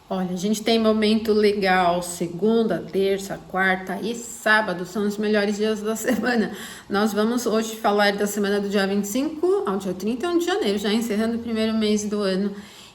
Olha, a gente tem momento legal, segunda, terça, quarta e sábado, são os melhores dias da semana. Nós vamos hoje falar da semana do dia 25 ao dia 31 de janeiro, já encerrando o primeiro mês do ano.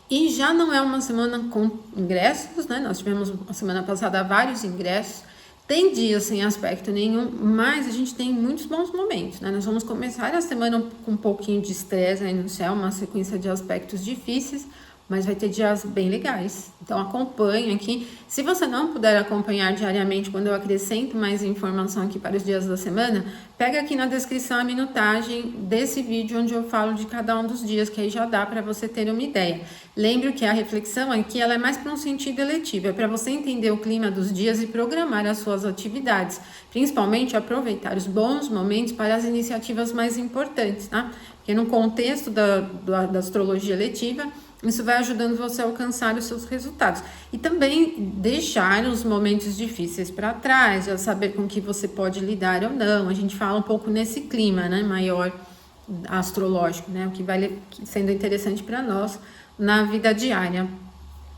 E já não é uma semana com ingressos, né? Nós tivemos a semana passada vários ingressos. Tem dias sem aspecto nenhum, mas a gente tem muitos bons momentos, né? Nós vamos começar a semana com um pouquinho de estresse aí no céu, uma sequência de aspectos difíceis, mas vai ter dias bem legais. Então acompanhe aqui. Se você não puder acompanhar diariamente, quando eu acrescento mais informação aqui para os dias da semana, pega aqui na descrição a minutagem desse vídeo onde eu falo de cada um dos dias, que aí já dá para você ter uma ideia. Lembre que a reflexão aqui ela é mais para um sentido eletivo, é para você entender o clima dos dias e programar as suas atividades, principalmente aproveitar os bons momentos para as iniciativas mais importantes, tá? Porque no contexto da astrologia eletiva, isso vai ajudando você a alcançar os seus resultados. E também deixar os momentos difíceis para trás, já saber com que você pode lidar ou não. A gente fala um pouco nesse clima, né, maior astrológico, né, o que vai sendo interessante para nós na vida diária.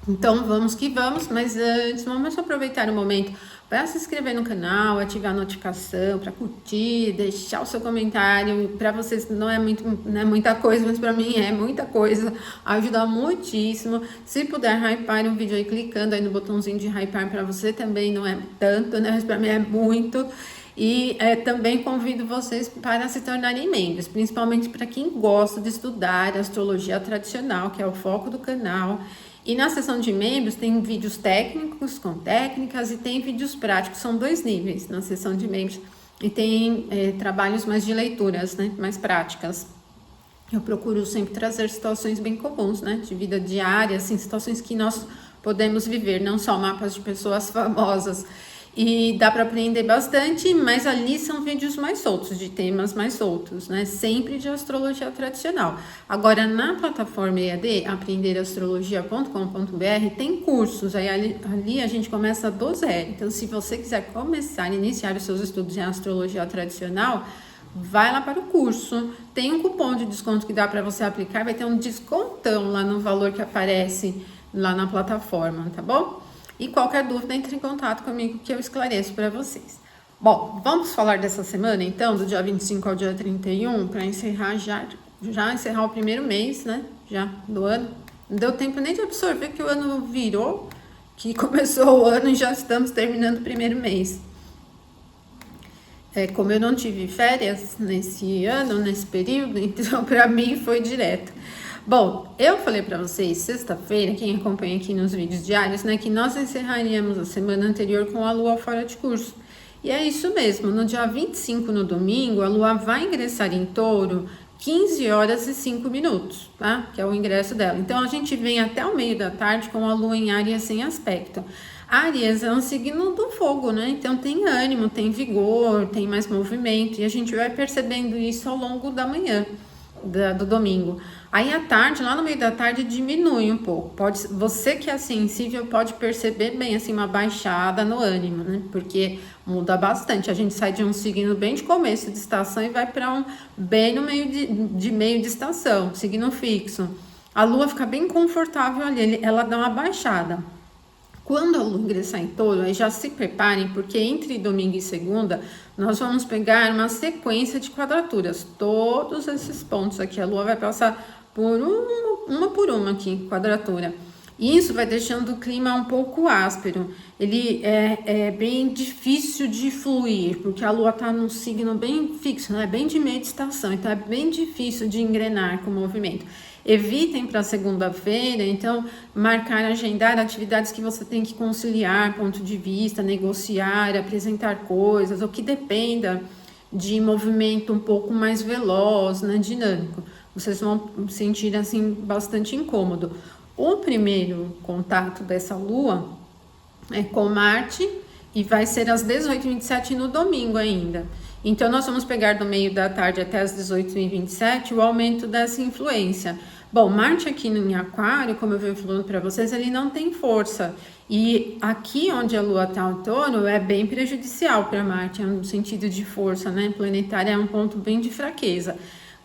Então vamos que vamos, mas antes vamos aproveitar o momento para se inscrever no canal, ativar a notificação, para curtir, deixar o seu comentário. Para vocês não é muita coisa, mas para mim é muita coisa, ajuda muitíssimo. Se puder hypar um vídeo aí clicando aí no botãozinho de hypar, para você também não é tanto, né? Mas para mim é muito. E também convido vocês para se tornarem membros, principalmente para quem gosta de estudar astrologia tradicional, que é o foco do canal. E na seção de membros tem vídeos técnicos com técnicas e tem vídeos práticos, são 2 níveis na seção de membros. E tem trabalhos mais de leituras, né, mais práticas. Eu procuro sempre trazer situações bem comuns, né, de vida diária, assim, situações que nós podemos viver, não só mapas de pessoas famosas. E dá para aprender bastante, mas ali são vídeos mais soltos, de temas mais soltos, né? Sempre de astrologia tradicional. Agora, na plataforma EAD, aprenderastrologia.com.br, tem cursos, aí ali a gente começa do zero. Então, se você quiser começar, iniciar os seus estudos em astrologia tradicional, vai lá para o curso. Tem um cupom de desconto que dá para você aplicar, vai ter um descontão lá no valor que aparece lá na plataforma, tá bom? E qualquer dúvida, entre em contato comigo que eu esclareço para vocês. Bom, vamos falar dessa semana, então, do dia 25 ao dia 31, para encerrar já encerrar o primeiro mês, né, já do ano. Não deu tempo nem de absorver que o ano virou, que começou o ano e já estamos terminando o primeiro mês. Como eu não tive férias nesse ano, nesse período, então para mim foi direto. Bom, eu falei para vocês sexta-feira, quem acompanha aqui nos vídeos diários, né, que nós encerraríamos a semana anterior com a Lua fora de curso. E é isso mesmo, no dia 25, no domingo, a Lua vai ingressar em Touro 15 horas e 5 minutos, tá? Que é o ingresso dela. Então, a gente vem até o meio da tarde com a Lua em Áries sem aspecto. Áries é um signo do fogo, né? Então, tem ânimo, tem vigor, tem mais movimento. E a gente vai percebendo isso ao longo da manhã. Do domingo. Aí à tarde, lá no meio da tarde, diminui um pouco. Você que é sensível pode perceber bem assim uma baixada no ânimo, né? Porque muda bastante. A gente sai de um signo bem de começo de estação e vai para um bem no meio de meio de estação, signo fixo. A Lua fica bem confortável ali, ela dá uma baixada. Quando a Lua ingressar em Touro, aí já se preparem, porque entre domingo e segunda, nós vamos pegar uma sequência de quadraturas. Todos esses pontos aqui, a Lua vai passar por uma por uma aqui, quadratura. E isso vai deixando o clima um pouco áspero. Ele é bem difícil de fluir, porque a Lua está num signo bem fixo, né? Bem de meia de estação, então é bem difícil de engrenar com o movimento. Evitem para segunda-feira, então, marcar, agendar atividades que você tem que conciliar, ponto de vista, negociar, apresentar coisas, ou que dependa de movimento um pouco mais veloz, né, dinâmico. Vocês vão sentir, assim, bastante incômodo. O primeiro contato dessa Lua é com Marte e vai ser às 18h27 no domingo ainda. Então, nós vamos pegar do meio da tarde até as 18h27 o aumento dessa influência. Bom, Marte aqui em Aquário, como eu venho falando para vocês, ele não tem força. E aqui onde a Lua está em Touro é bem prejudicial para Marte, no sentido de força, né? Planetária é um ponto bem de fraqueza.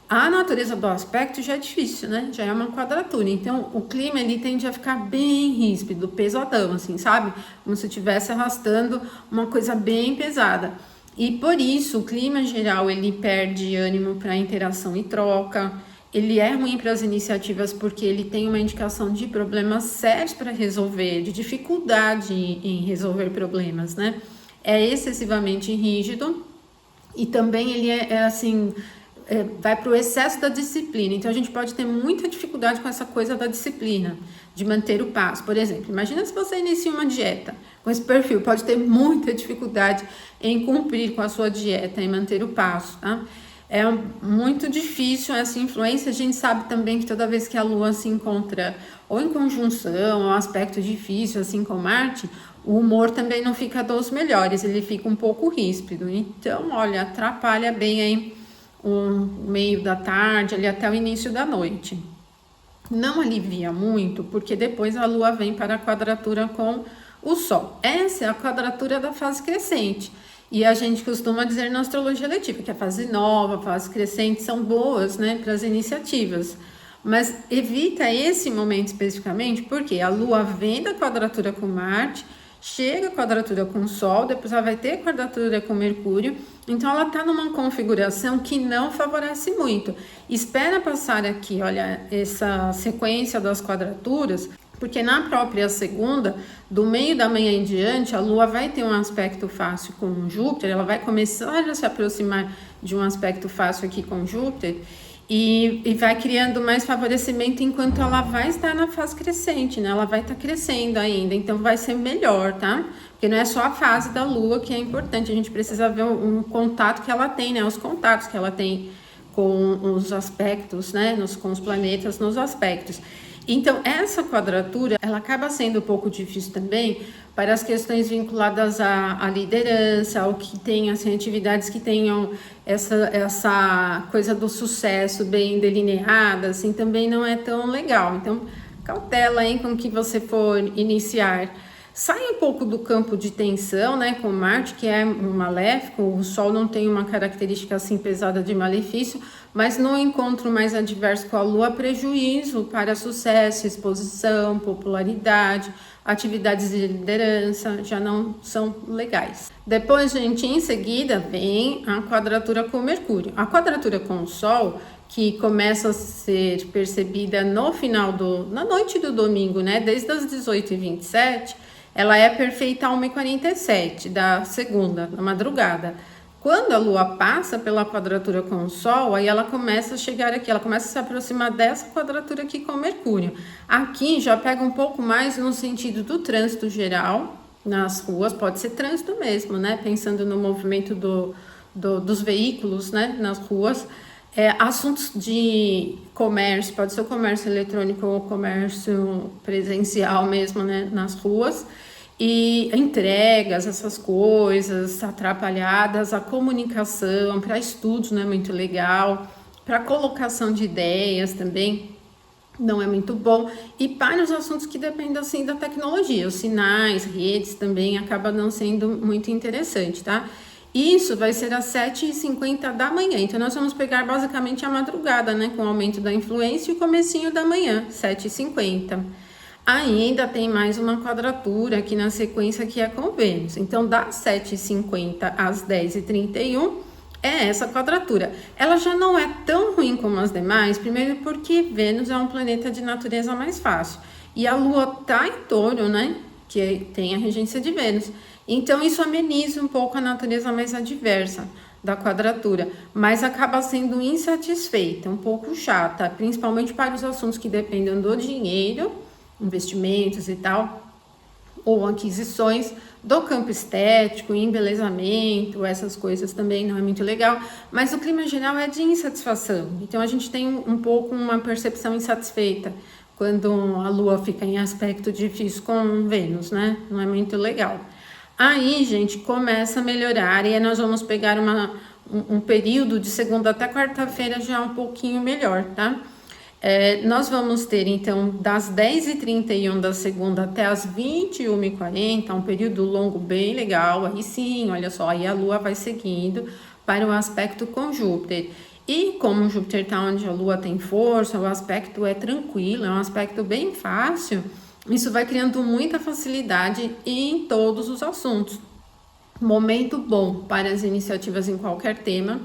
A natureza do aspecto já é difícil, né? Já é uma quadratura. Então, o clima, ele tende a ficar bem ríspido, pesadão, assim, sabe? Como se estivesse arrastando uma coisa bem pesada. E por isso, o clima geral, ele perde ânimo para interação e troca. Ele é ruim para as iniciativas porque ele tem uma indicação de problemas sérios para resolver, de dificuldade em resolver problemas, né? É excessivamente rígido e também ele assim, vai para o excesso da disciplina. Então a gente pode ter muita dificuldade com essa coisa da disciplina, de manter o passo. Por exemplo, imagina se você inicia uma dieta com esse perfil, pode ter muita dificuldade em cumprir com a sua dieta, em manter o passo, tá? É muito difícil essa influência. A gente sabe também que toda vez que a Lua se encontra ou em conjunção, um aspecto difícil, assim como Marte, o humor também não fica dos melhores, ele fica um pouco ríspido. Então, olha, atrapalha bem aí o meio da tarde, ali até o início da noite. Não alivia muito, porque depois a Lua vem para a quadratura com o Sol. Essa é a quadratura da fase crescente. E a gente costuma dizer na astrologia letiva que a fase nova, a fase crescente são boas, né, para as iniciativas. Mas evita esse momento especificamente porque a Lua vem da quadratura com Marte, chega a quadratura com o Sol, depois ela vai ter quadratura com Mercúrio, então ela está numa configuração que não favorece muito. Espera passar aqui, olha, essa sequência das quadraturas, porque na própria segunda, do meio da manhã em diante, a Lua vai ter um aspecto fácil com Júpiter, ela vai começar a se aproximar de um aspecto fácil aqui com Júpiter, e vai criando mais favorecimento enquanto ela vai estar na fase crescente, né? Ela vai estar crescendo ainda, então vai ser melhor, tá? Porque não é só a fase da Lua que é importante, a gente precisa ver um contato que ela tem, né? Os contatos que ela tem com os aspectos, né? Com os planetas nos aspectos. Então, essa quadratura, ela acaba sendo um pouco difícil também para as questões vinculadas à liderança, ao que tem, assim, atividades que tenham essa coisa do sucesso bem delineada, assim, também não é tão legal. Então, cautela aí com que você for iniciar. Sai um pouco do campo de tensão, né, com Marte, que é um maléfico. O Sol não tem uma característica assim pesada de malefício, mas no encontro mais adverso com a Lua, prejuízo para sucesso, exposição, popularidade, atividades de liderança já não são legais. Depois, gente, em seguida vem a quadratura com Mercúrio. A quadratura com o Sol, que começa a ser percebida no final na noite do domingo, né, desde as 18h27, ela é perfeita a 1h47 da segunda, na madrugada. Quando a Lua passa pela quadratura com o Sol, aí ela começa a chegar aqui, ela começa a se aproximar dessa quadratura aqui com Mercúrio. Aqui já pega um pouco mais no sentido do trânsito geral, nas ruas, pode ser trânsito mesmo, né? Pensando no movimento dos veículos, né? Nas ruas. Assuntos de comércio, pode ser o comércio eletrônico ou o comércio presencial mesmo, né? Nas ruas. E entregas, essas coisas atrapalhadas, a comunicação para estudos não é muito legal, para colocação de ideias também não é muito bom, e para os assuntos que dependem assim da tecnologia, os sinais, redes também acaba não sendo muito interessante, tá? Isso vai ser às 7h50 da manhã, então nós vamos pegar basicamente a madrugada, né, com o aumento da influência e o comecinho da manhã, 7h50. Ainda tem mais uma quadratura aqui na sequência que é com Vênus. Então, das 7h50 às 10h31 é essa quadratura. Ela já não é tão ruim como as demais, primeiro porque Vênus é um planeta de natureza mais fácil. E a Lua tá em Touro, né? Que tem a regência de Vênus. Então, isso ameniza um pouco a natureza mais adversa da quadratura, mas acaba sendo insatisfeita, um pouco chata, principalmente para os assuntos que dependem do dinheiro, investimentos e tal, ou aquisições, do campo estético, embelezamento, essas coisas também não é muito legal, mas o clima geral é de insatisfação, então a gente tem um pouco uma percepção insatisfeita quando a Lua fica em aspecto difícil com Vênus, né? Não é muito legal. Aí, gente, começa a melhorar e aí nós vamos pegar um período de segunda até quarta-feira já um pouquinho melhor, tá? Nós vamos ter, então, das 10h31 da segunda até as 21h40, um período longo bem legal. Aí sim, olha só, aí a Lua vai seguindo para o aspecto com Júpiter. E como Júpiter está onde a Lua tem força, o aspecto é tranquilo, é um aspecto bem fácil, isso vai criando muita facilidade em todos os assuntos. Momento bom para as iniciativas em qualquer tema.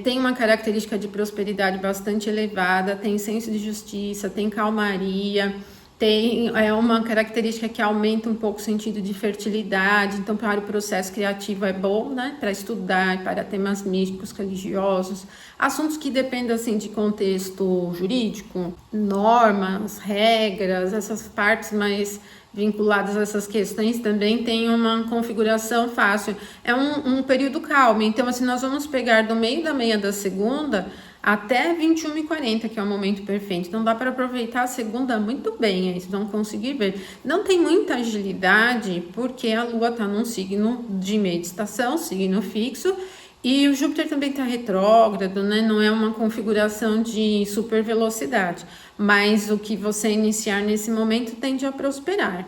Tem uma característica de prosperidade bastante elevada, tem senso de justiça, tem calmaria, tem uma característica que aumenta um pouco o sentido de fertilidade. Então, para o processo criativo é bom, né? Para estudar, para temas místicos, religiosos, assuntos que dependem assim de contexto jurídico, normas, regras, essas partes mais vinculadas a essas questões também tem uma configuração fácil. É um período calmo, então assim, nós vamos pegar do meio da meia da segunda até 21h40, que é o momento perfeito. Então dá para aproveitar a segunda muito bem, aí vocês vão conseguir ver. Não tem muita agilidade, porque a Lua está num signo de meia de estação, signo fixo, e o Júpiter também está retrógrado, né? Não é uma configuração de super velocidade, mas o que você iniciar nesse momento tende a prosperar.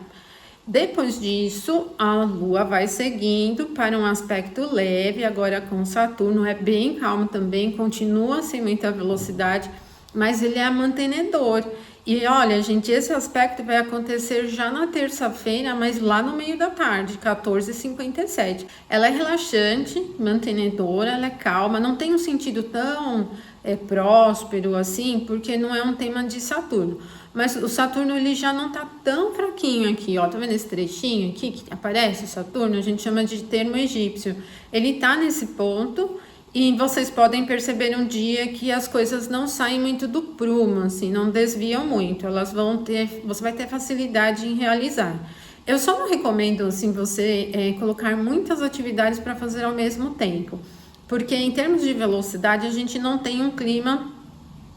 Depois disso, a Lua vai seguindo para um aspecto leve, agora com Saturno, é bem calmo também, continua sem muita velocidade, mas ele é mantenedor. E olha, gente, esse aspecto vai acontecer já na terça-feira, mas lá no meio da tarde, 14h57. Ela é relaxante, mantenedora, ela é calma, não tem um sentido tão próspero assim, porque não é um tema de Saturno. Mas o Saturno ele já não tá tão fraquinho aqui, ó. Tá vendo esse trechinho aqui que aparece o Saturno? A gente chama de termo egípcio. Ele tá nesse ponto. E vocês podem perceber um dia que as coisas não saem muito do prumo, assim, não desviam muito. Você vai ter facilidade em realizar. Eu só não recomendo, assim, você colocar muitas atividades para fazer ao mesmo tempo. Porque em termos de velocidade, a gente não tem um clima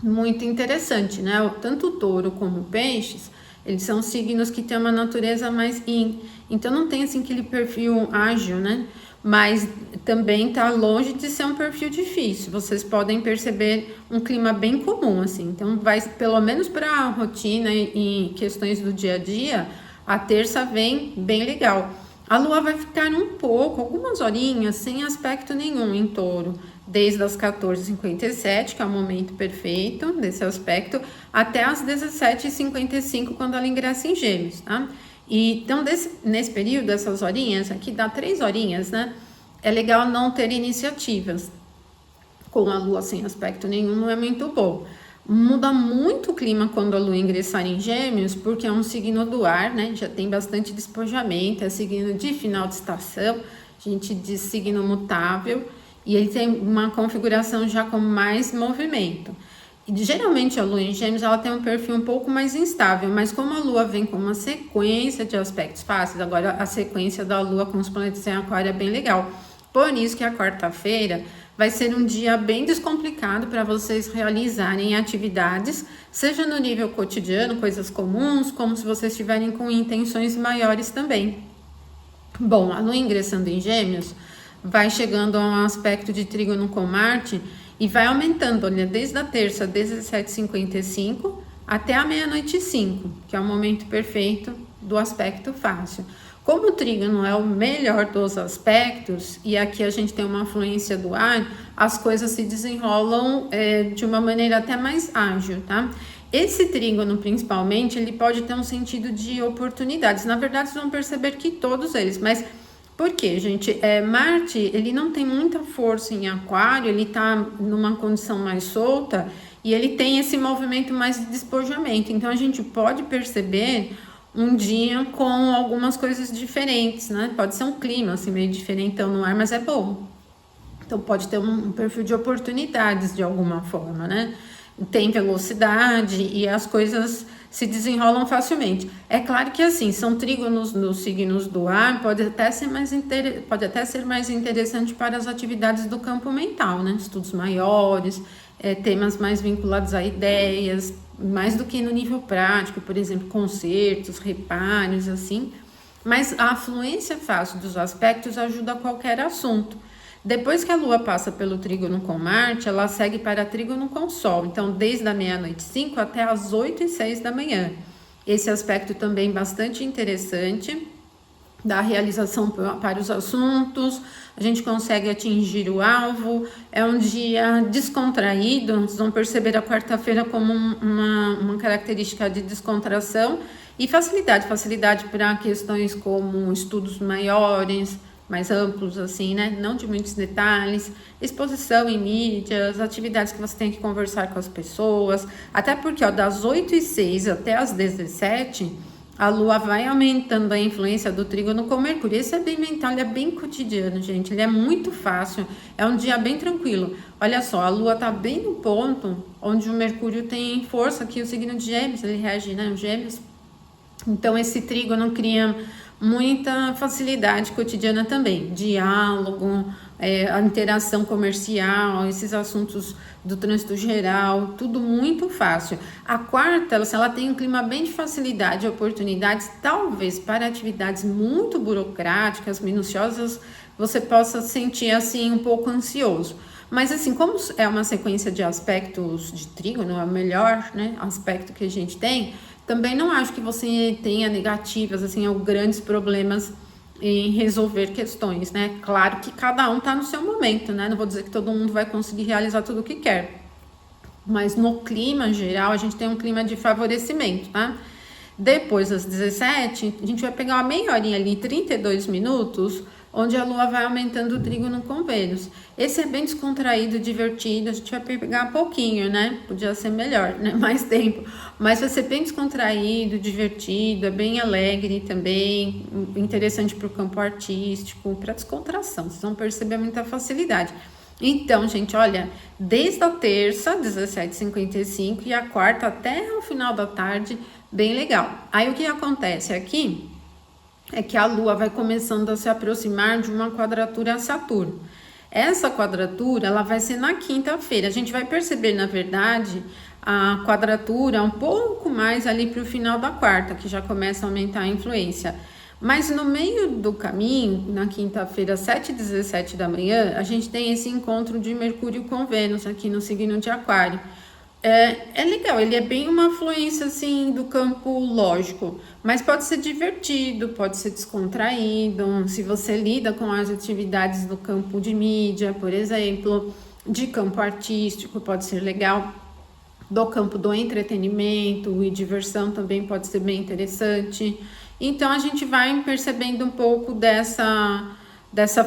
muito interessante, né? Tanto o touro como o peixes, eles são signos que têm uma natureza mais yin. Então não tem, assim, aquele perfil ágil, né? Mas também tá longe de ser um perfil difícil. Vocês podem perceber um clima bem comum, assim. Então, vai pelo menos para a rotina e questões do dia a dia, a terça vem bem legal. A Lua vai ficar algumas horinhas, sem aspecto nenhum em touro, desde as 14h57, que é o momento perfeito desse aspecto, até as 17h55, quando ela ingressa em Gêmeos, tá? E, então, nesse período, essas horinhas, aqui dá 3 horinhas, né? É legal não ter iniciativas. Com a Lua sem aspecto nenhum, não é muito bom. Muda muito o clima quando a Lua ingressar em Gêmeos, porque é um signo do ar, né? Já tem bastante despojamento, é signo de final de estação, a gente diz signo mutável, e ele tem uma configuração já com mais movimento. Geralmente a Lua em Gêmeos ela tem um perfil um pouco mais instável, mas como a Lua vem com uma sequência de aspectos fáceis, agora a sequência da Lua com os planetas em Aquário é bem legal. Por isso que a quarta-feira vai ser um dia bem descomplicado para vocês realizarem atividades, seja no nível cotidiano, coisas comuns, como se vocês estiverem com intenções maiores também. Bom, a Lua ingressando em Gêmeos vai chegando a um aspecto de trígono com Marte, e vai aumentando, olha, desde a terça, 17h55, até a meia-noite e 5, que é o momento perfeito do aspecto fácil. Como o trígono é o melhor dos aspectos, e aqui a gente tem uma fluência do ar, as coisas se desenrolam de uma maneira até mais ágil, tá? Esse trígono, principalmente, ele pode ter um sentido de oportunidades. Na verdade, vocês vão perceber que todos eles, mas... Por quê, gente? Marte, ele não tem muita força em Aquário, ele tá numa condição mais solta e ele tem esse movimento mais de despojamento. Então, a gente pode perceber um dia com algumas coisas diferentes, né? Pode ser um clima, assim, meio diferentão no ar, mas é bom. Então, pode ter um perfil de oportunidades de alguma forma, né? Tem velocidade e as coisas se desenrolam facilmente. É claro que assim, são trígonos nos signos do ar, pode até ser mais interessante para as atividades do campo mental, né? Estudos maiores, temas mais vinculados a ideias, mais do que no nível prático, por exemplo, concertos, reparos, assim. Mas a fluência fácil dos aspectos ajuda a qualquer assunto. Depois que a Lua passa pelo trígono com Marte, ela segue para trígono com Sol. Então, desde a meia-noite 5 até as 8h06 da manhã. Esse aspecto também bastante interessante. da realização para os assuntos, a gente consegue atingir o alvo, é um dia descontraído, vocês vão perceber a quarta-feira como uma característica de descontração e facilidade para questões como estudos maiores, mais amplos assim, né, não de muitos detalhes, exposição em mídias, atividades que você tem que conversar com as pessoas, até porque ó, das 8h06 até as 17h, a Lua vai aumentando a influência do trígono com Mercúrio. Esse é bem mental, ele é bem cotidiano, gente. Ele é muito fácil, é um dia bem tranquilo. Olha só, a Lua tá bem no ponto onde o Mercúrio tem força, aqui o signo de Gêmeos, ele rege, né, os Gêmeos. Então, esse trígono cria muita facilidade cotidiana também. Diálogo, a interação comercial, esses assuntos do trânsito geral, tudo muito fácil. A quarta, ela tem um clima bem de facilidade e oportunidades, talvez para atividades muito burocráticas, minuciosas, você possa sentir assim um pouco ansioso. Mas assim, como é uma sequência de aspectos de trígono, é o melhor, né, aspecto que a gente tem, também não acho que você tenha negativas, assim, ou grandes problemas em resolver questões, né? Claro que cada um tá no seu momento, né? Não vou dizer que todo mundo vai conseguir realizar tudo o que quer. Mas no clima geral, a gente tem um clima de favorecimento, tá? Depois das 17, a gente vai pegar uma meia horinha ali, 32 minutos, onde a Lua vai aumentando o trígono com Vênus. Esse é bem descontraído, divertido, a gente vai pegar pouquinho, né? Podia ser melhor, né? Mais tempo. Mas vai ser bem descontraído, divertido, é bem alegre também, interessante para o campo artístico, para descontração. Vocês vão perceber muita facilidade. Então, gente, olha, desde a terça, 17h55, e a quarta até o final da tarde, bem legal. Aí o que acontece aqui é que a Lua vai começando a se aproximar de uma quadratura a Saturno. Essa quadratura, ela vai ser na quinta-feira. A gente vai perceber, na verdade, a quadratura um pouco mais ali para o final da quarta, que já começa a aumentar a influência. Mas no meio do caminho, na quinta-feira, 7h17 da manhã, a gente tem esse encontro de Mercúrio com Vênus aqui no signo de Aquário. É legal, ele é bem uma fluência assim do campo lógico, mas pode ser divertido, pode ser descontraído, se você lida com as atividades do campo de mídia, por exemplo, de campo artístico, pode ser legal, do campo do entretenimento e diversão também pode ser bem interessante. Então a gente vai percebendo um pouco dessa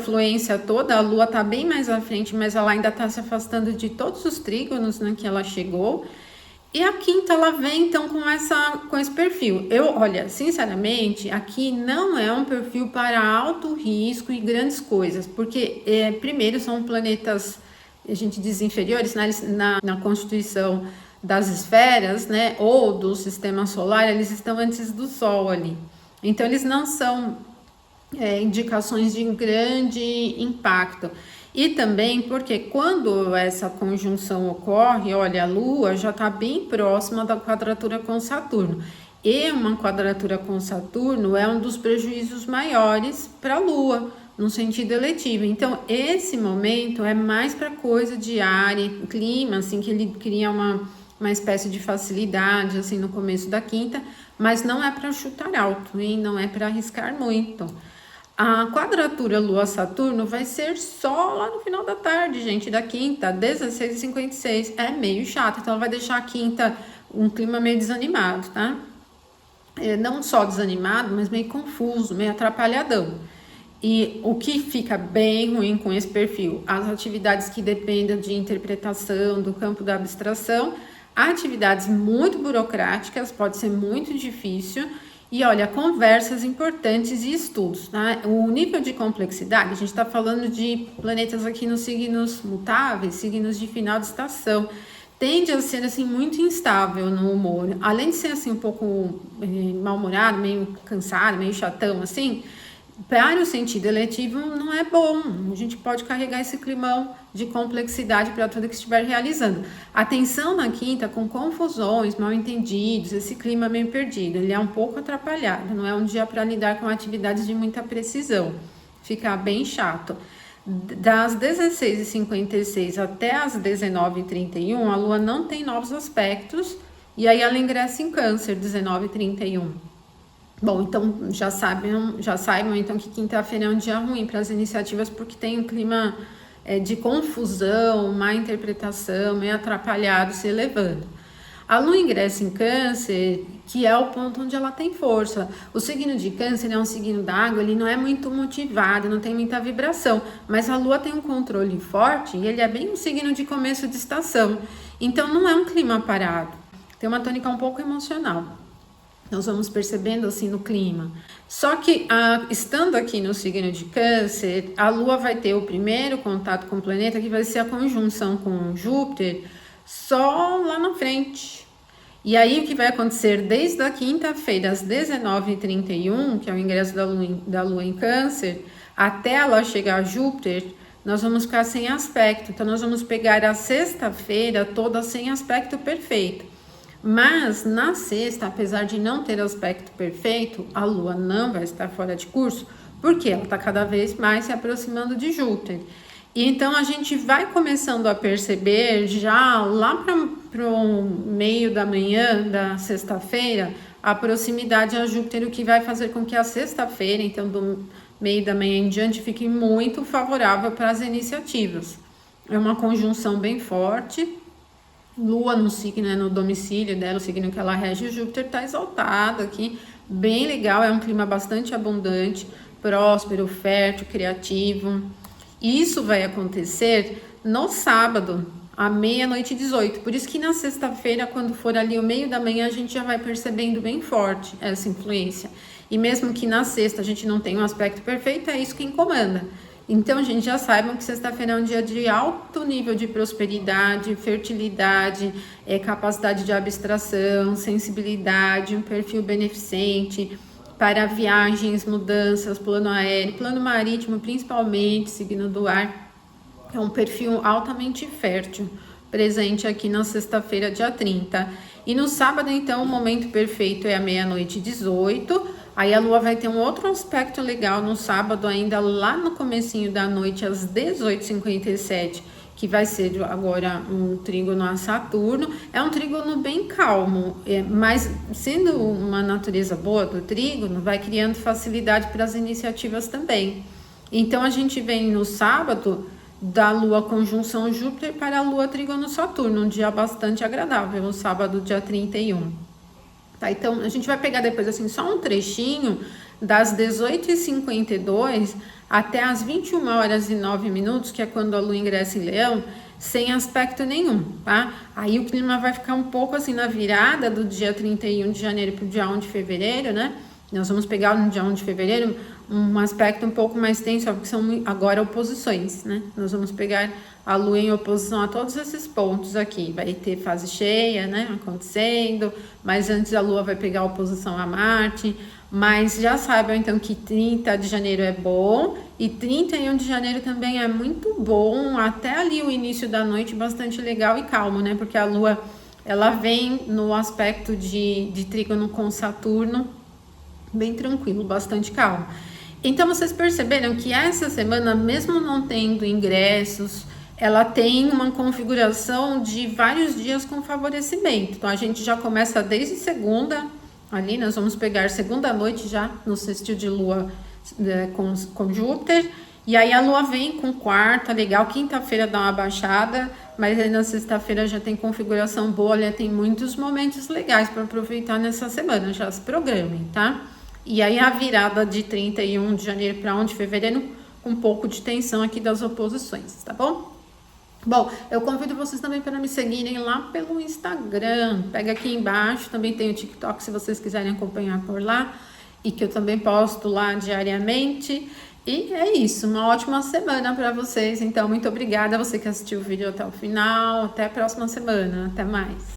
fluência toda. A Lua tá bem mais à frente, mas ela ainda tá se afastando de todos os trígonos, né, que ela chegou. E a quinta, ela vem então com esse perfil. Olha, sinceramente, aqui não é um perfil para alto risco e grandes coisas, porque primeiro são planetas, a gente diz inferiores, na constituição das esferas, né, ou do sistema solar, eles estão antes do Sol ali. Então eles não são indicações de grande impacto. E também porque quando essa conjunção ocorre, olha, a Lua já está bem próxima da quadratura com Saturno. E uma quadratura com Saturno é um dos prejuízos maiores para a Lua, no sentido eletivo. Então, esse momento é mais para coisa de ar e clima, assim, que ele cria uma espécie de facilidade, assim, no começo da quinta, mas não é para chutar alto, hein? Não é para arriscar muito. A quadratura Lua-Saturno vai ser só lá no final da tarde, gente, da quinta, 16h56. É meio chato, então ela vai deixar a quinta um clima meio desanimado, tá? Não só desanimado, mas meio confuso, meio atrapalhadão. E o que fica bem ruim com esse perfil? As atividades que dependem de interpretação do campo da abstração, atividades muito burocráticas, pode ser muito difícil. E olha, conversas importantes e estudos, tá? O nível de complexidade, a gente está falando de planetas aqui nos signos mutáveis, signos de final de estação, tende a ser assim muito instável no humor. Além de ser assim um pouco mal-humorado, meio cansado, meio chatão assim, para o sentido eletivo não é bom. A gente pode carregar esse climão de complexidade para tudo que estiver realizando. Atenção na quinta com confusões, mal entendidos, esse clima meio perdido. Ele é um pouco atrapalhado, não é um dia para lidar com atividades de muita precisão. Fica bem chato. Das 16h56 até as 19h31, a Lua não tem novos aspectos, e aí ela ingressa em Câncer, 19h31. Bom, então já saibam então que quinta-feira é um dia ruim para as iniciativas, porque tem um clima de confusão, má interpretação, meio atrapalhado se elevando. A Lua ingressa em Câncer, que é o ponto onde ela tem força. O signo de Câncer é um signo d'água, ele não é muito motivado, não tem muita vibração, mas a Lua tem um controle forte e ele é bem um signo de começo de estação. Então não é um clima parado, tem uma tônica um pouco emocional. Nós vamos percebendo assim no clima. Só que estando aqui no signo de Câncer, a Lua vai ter o primeiro contato com o planeta, que vai ser a conjunção com Júpiter, só lá na frente. E aí o que vai acontecer desde a quinta-feira às 19h31, que é o ingresso da Lua em Câncer, até ela chegar a Júpiter, nós vamos ficar sem aspecto. Então nós vamos pegar a sexta-feira toda sem aspecto perfeito. Mas na sexta, apesar de não ter aspecto perfeito, a Lua não vai estar fora de curso, porque ela está cada vez mais se aproximando de Júpiter. E então a gente vai começando a perceber já lá para o meio da manhã da sexta-feira a proximidade a Júpiter, o que vai fazer com que a sexta-feira, então do meio da manhã em diante, fique muito favorável para as iniciativas. É uma conjunção bem forte. Lua no signo, no domicílio dela, o signo que ela rege, Júpiter está exaltado aqui, bem legal, é um clima bastante abundante, próspero, fértil, criativo. E isso vai acontecer no sábado, à 00h18. Por isso que na sexta-feira, quando for ali o meio da manhã, a gente já vai percebendo bem forte essa influência. E mesmo que na sexta a gente não tenha um aspecto perfeito, é isso que comanda. Então, gente, já saibam que sexta-feira é um dia de alto nível de prosperidade, fertilidade, capacidade de abstração, sensibilidade, um perfil beneficente para viagens, mudanças, plano aéreo, plano marítimo, principalmente, signo do ar. É um perfil altamente fértil, presente aqui na sexta-feira, dia 30. E no sábado, então, o momento perfeito é a 00h18. Aí a Lua vai ter um outro aspecto legal no sábado, ainda lá no comecinho da noite, às 18h57, que vai ser agora um trígono a Saturno. É um trígono bem calmo, mas sendo uma natureza boa do trígono, vai criando facilidade para as iniciativas também. Então a gente vem no sábado da Lua conjunção Júpiter para a Lua trígono Saturno, um dia bastante agradável, no sábado, dia 31. Tá, então a gente vai pegar depois assim só um trechinho das 18h52 até as 21h09, que é quando a Lua ingressa em Leão, sem aspecto nenhum, tá? Aí o clima vai ficar um pouco assim na virada do dia 31 de janeiro para o dia 1 de fevereiro, né? Nós vamos pegar no dia 1 de fevereiro um aspecto um pouco mais tenso, porque são agora oposições, né? Nós vamos pegar a Lua em oposição a todos esses pontos aqui. Vai ter fase cheia, né? Acontecendo, mas antes a Lua vai pegar a oposição a Marte. Mas já saibam então que 30 de janeiro é bom e 31 de janeiro também é muito bom. Até ali o início da noite bastante legal e calmo, né? Porque a Lua, ela vem no aspecto de trígono com Saturno, bem tranquilo, bastante calmo. Então vocês perceberam que essa semana, mesmo não tendo ingressos, ela tem uma configuração de vários dias com favorecimento. Então a gente já começa desde segunda, ali nós vamos pegar segunda noite já no sextil de Lua com Júpiter, e aí a Lua vem com quarta, legal, quinta-feira dá uma baixada, mas aí na sexta-feira já tem configuração boa, já tem muitos momentos legais para aproveitar nessa semana, já se programem, tá? E aí a virada de 31 de janeiro para 1 de fevereiro, com um pouco de tensão aqui das oposições, tá bom? Bom, eu convido vocês também para me seguirem lá pelo Instagram. Pega aqui embaixo, também tem o TikTok se vocês quiserem acompanhar por lá. E que eu também posto lá diariamente. E é isso, uma ótima semana para vocês. Então, muito obrigada a você que assistiu o vídeo até o final. Até a próxima semana. Até mais.